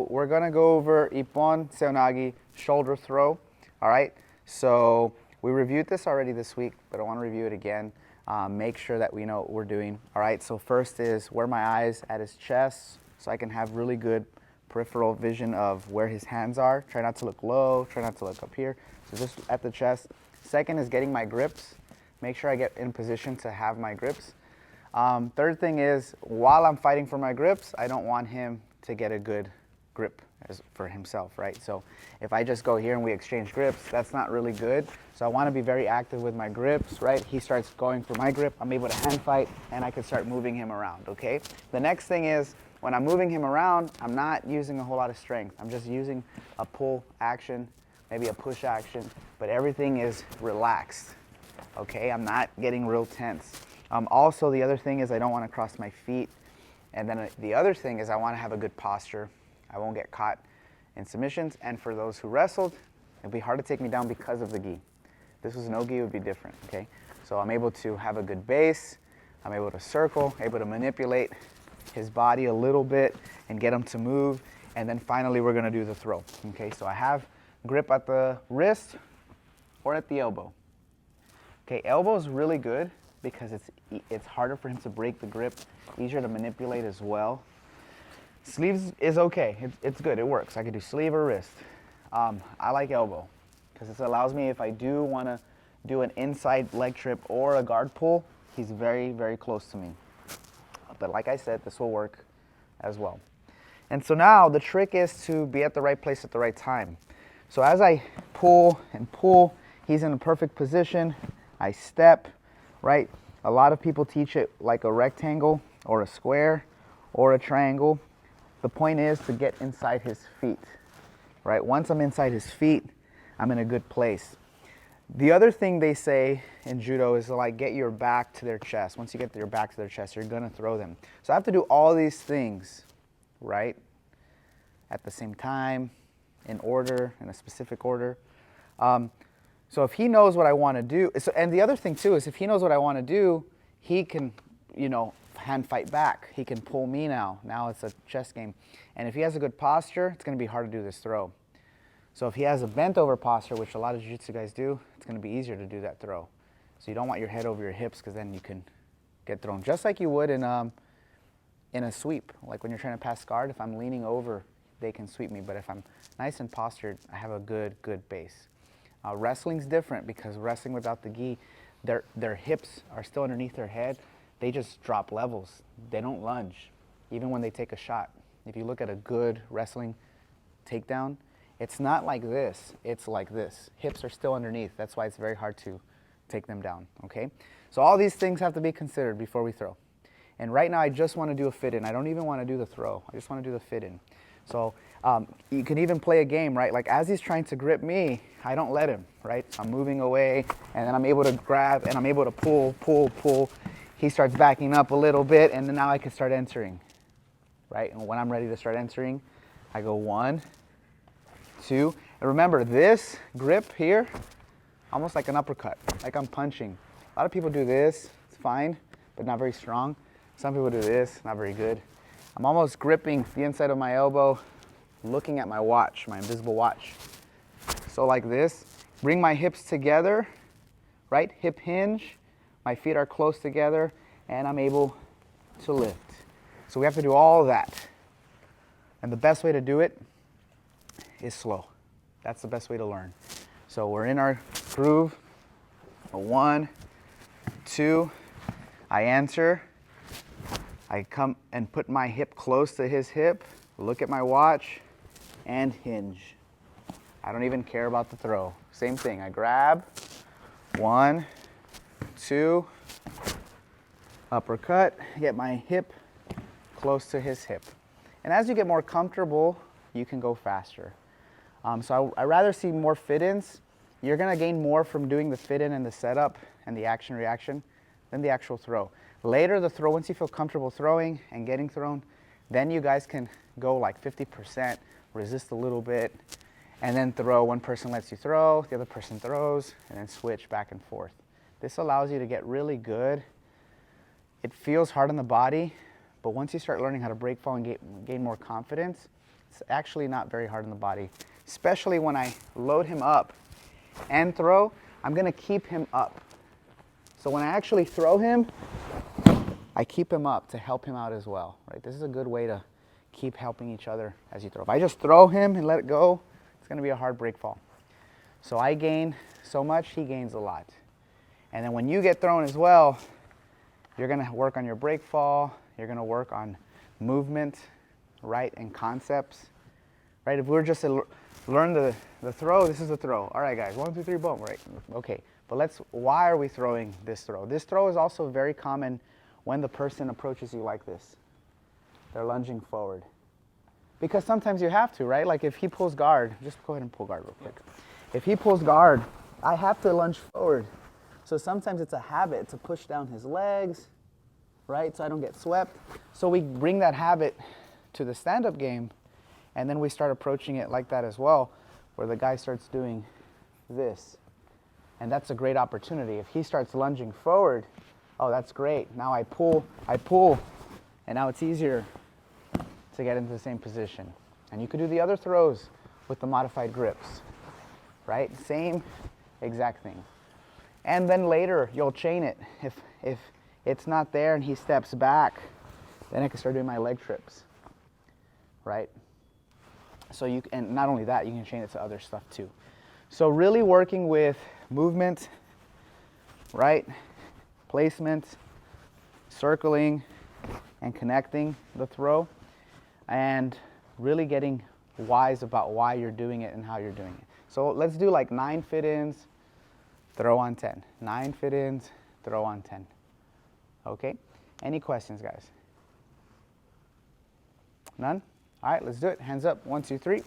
So we're gonna go over Ippon, Seoi, Nagi, shoulder throw. All right. So we reviewed this already this week, but I want to review it again. Make sure that we know what we're doing. All right. So first is where my eyes at his chest, so I can have really good peripheral vision of where his hands are. Try not to look low. Try not to look up here. So just at the chest. Second is getting my grips. Make sure I get in position to have my grips. Third thing is, while I'm fighting for my grips, I don't want him to get a good grip for himself, right? So if I just go here and we exchange grips, that's not really good. So I want to be very active with my grips, right? He starts going for my grip, I'm able to hand fight, and I can start moving him around, okay? The next thing is, when I'm moving him around, I'm not using a whole lot of strength. I'm just using a pull action, maybe a push action, but everything is relaxed, okay? I'm not getting real tense. Also, the other thing is I don't want to cross my feet. And then the other thing is I want to have a good posture. I won't get caught in submissions. And for those who wrestled, it'd be hard to take me down because of the gi. If this was no gi, it would be different, okay? So I'm able to have a good base. I'm able to circle, able to manipulate his body a little bit and get him to move. And then finally, we're going to do the throw, okay? So I have grip at the wrist or at the elbow. Okay, elbow is really good because it's harder for him to break the grip, easier to manipulate as well. Sleeves is okay, it's good, it works. I could do sleeve or wrist. I like elbow because this allows me, if I do want to do an inside leg trip or a guard pull, he's very, very close to me. But like I said, this will work as well. And so now the trick is to be at the right place at the right time. So as I pull and pull, he's in a perfect position. I step, right? A lot of people teach it like a rectangle or a square or a triangle. The point is to get inside his feet, right? Once I'm inside his feet, I'm in a good place. The other thing they say in judo is to like get your back to their chest. Once you get your back to their chest, you're gonna throw them. So I have to do all these things, right? At the same time, in order, in a specific order. So if he knows what I want to do, and the other thing too is if he knows what I want to do, he can, hand fight back. He can pull me now. Now it's a chess game. And if he has a good posture, it's going to be hard to do this throw. So if he has a bent over posture, which a lot of jiu-jitsu guys do, it's going to be easier to do that throw. So you don't want your head over your hips because then you can get thrown. Just like you would in a sweep. Like when you're trying to pass guard, if I'm leaning over, they can sweep me. But if I'm nice and postured, I have a good base. Wrestling's different because wrestling without the gi, their hips are still underneath their head. They just drop levels. They don't lunge, even when they take a shot. If you look at a good wrestling takedown, it's not like this. It's like this. Hips are still underneath. That's why it's very hard to take them down, okay? So all these things have to be considered before we throw. And right now, I just want to do a fit-in. I don't even want to do the throw. I just want to do the fit-in. So you can even play a game, right? Like as he's trying to grip me, I don't let him, right? I'm moving away, and then I'm able to grab, and I'm able to pull. He starts backing up a little bit, and then now I can start entering, right? And when I'm ready to start entering, I go 1, 2. And remember, this grip here, almost like an uppercut, like I'm punching. A lot of people do this, it's fine, but not very strong. Some people do this, not very good. I'm almost gripping the inside of my elbow, looking at my watch, my invisible watch. So like this, bring my hips together, right? Hip hinge, my feet are close together, and I'm able to lift. So we have to do all that. And the best way to do it is slow. That's the best way to learn. So we're in our groove. 1, 2, I enter. I come and put my hip close to his hip, look at my watch, and hinge. I don't even care about the throw. Same thing, I grab, 1, 2, uppercut, get my hip close to his hip. And as you get more comfortable, you can go faster. So I rather see more fit-ins. You're gonna gain more from doing the fit-in and the setup and the action-reaction than the actual throw. Later, the throw, once you feel comfortable throwing and getting thrown, then you guys can go like 50%, resist a little bit, and then throw. One person lets you throw, the other person throws, and then switch back and forth. This allows you to get really good. It feels hard on the body, but once you start learning how to break fall and gain more confidence, It's actually not very hard on the body, especially when I load him up and throw. I'm going to keep him up. So when I actually throw him, I keep him up to help him out as well, right? This is a good way to keep helping each other as you throw. If I just throw him and let it go, it's going to be a hard break fall. So I gain so much, he gains a lot. And then when you get thrown as well, you're going to work on your break fall. You're going to work on movement, right, and concepts, right? If we're just to learn the throw, this is the throw. All right, guys, 1, 2, 3, boom, right? Okay, but why are we throwing this throw? This throw is also very common when the person approaches you like this. They're lunging forward. Because sometimes you have to, right? Like if he pulls guard, just go ahead and pull guard real quick. If he pulls guard, I have to lunge forward. So sometimes it's a habit to push down his legs, right? So I don't get swept. So we bring that habit to the stand-up game, and then we start approaching it like that as well, where the guy starts doing this. And that's a great opportunity. If he starts lunging forward, oh, that's great. Now I pull, and now it's easier to get into the same position. And you could do the other throws with the modified grips, right? Same exact thing. And then later, you'll chain it. If it's not there and he steps back, then I can start doing my leg trips, right? So and not only that, you can chain it to other stuff too. So really working with movement, right? Placement, circling, and connecting the throw, and really getting wise about why you're doing it and how you're doing it. So let's do like 9 fit-ins, throw on 10. 9 fit-ins, throw on 10. Okay? Any questions, guys? None? All right, let's do it. Hands up. 1, 2, 3.